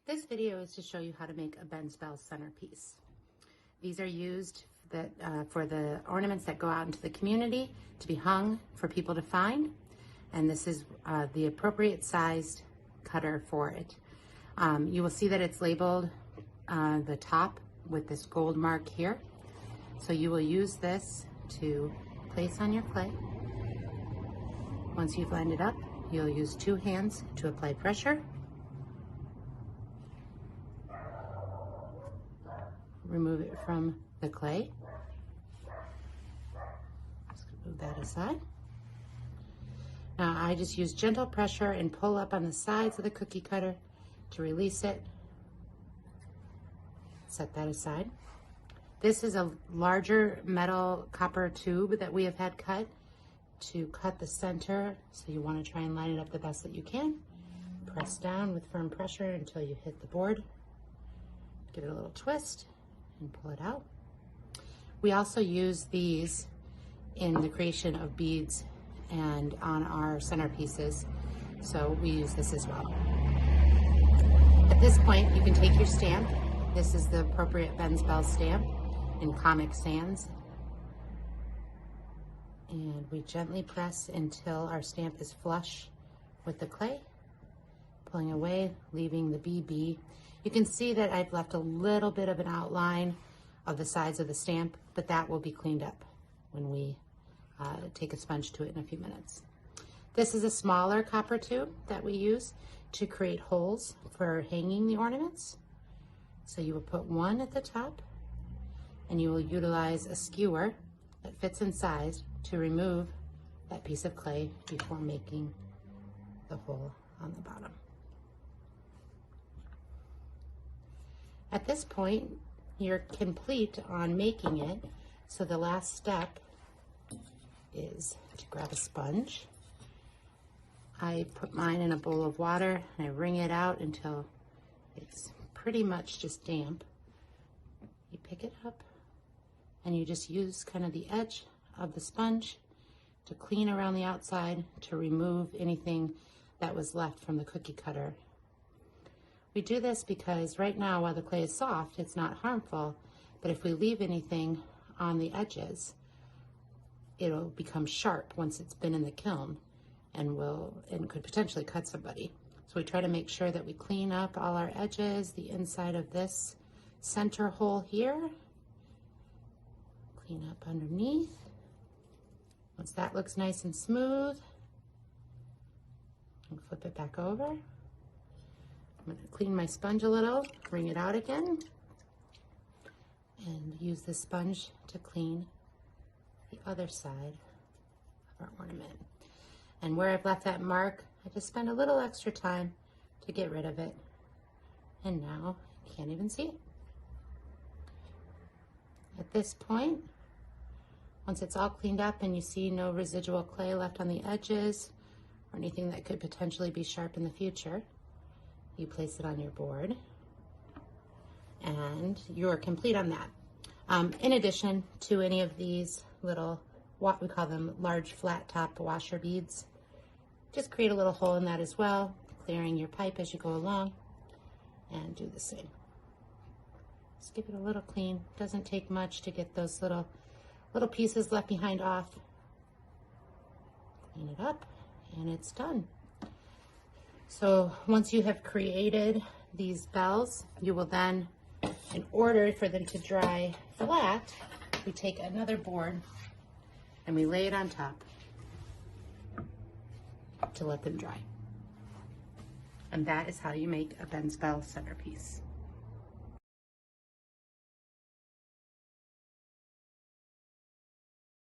This video is to show you how to make a Ben's Bell centerpiece. These are used for the ornaments that go out into the community to be hung for people to find. And this is the appropriate sized cutter for it. You will see that it's labeled the top with this gold mark here. So you will use this to place on your clay. Once you've lined it up, you'll use 2 hands to apply pressure. Remove it from the clay. Just move that aside. Now I just use gentle pressure and pull up on the sides of the cookie cutter to release it. Set that aside. This is a larger metal copper tube that we have had cut to cut the center, so you want to try and line it up the best that you can. Press down with firm pressure until you hit the board. Give it a little twist and pull it out. We also use these in the creation of beads and on our centerpieces, so we use this as well. At this point, you can take your stamp. This is the appropriate Ben's Bell stamp in Comic Sans. And we gently press until our stamp is flush with the clay, pulling away, leaving the BB. You can see that I've left a little bit of an outline of the sides of the stamp, but that will be cleaned up when we take a sponge to it in a few minutes. This is a smaller copper tube that we use to create holes for hanging the ornaments. So you will put one at the top, and you will utilize a skewer that fits inside to remove that piece of clay before making the hole on the bottom. At this point, you're complete on making it, so the last step is to grab a sponge. I put mine in a bowl of water and I wring it out until it's pretty much just damp. You pick it up and you just use kind of the edge of the sponge to clean around the outside to remove anything that was left from the cookie cutter. We do this because right now, while the clay is soft, it's not harmful, but if we leave anything on the edges, it'll become sharp once it's been in the kiln and could potentially cut somebody. So we try to make sure that we clean up all our edges, the inside of this center hole here, clean up underneath. Once that looks nice and smooth, and flip it back over. I'm going to clean my sponge a little, wring it out again, and use the sponge to clean the other side of our ornament. And where I've left that mark, I just spend a little extra time to get rid of it. And now you can't even see it. At this point, once it's all cleaned up and you see no residual clay left on the edges or anything that could potentially be sharp in the future, you place it on your board and you're complete on that. In addition to any of these little, what we call them, large flat top washer beads, just create a little hole in that as well, clearing your pipe as you go along, and do the same. Just give it a little clean. Doesn't take much to get those little pieces left behind off. Clean it up and it's done. So once you have created these bells, you will then, in order for them to dry flat, we take another board and we lay it on top to let them dry. And that is how you make a Ben's Bell centerpiece.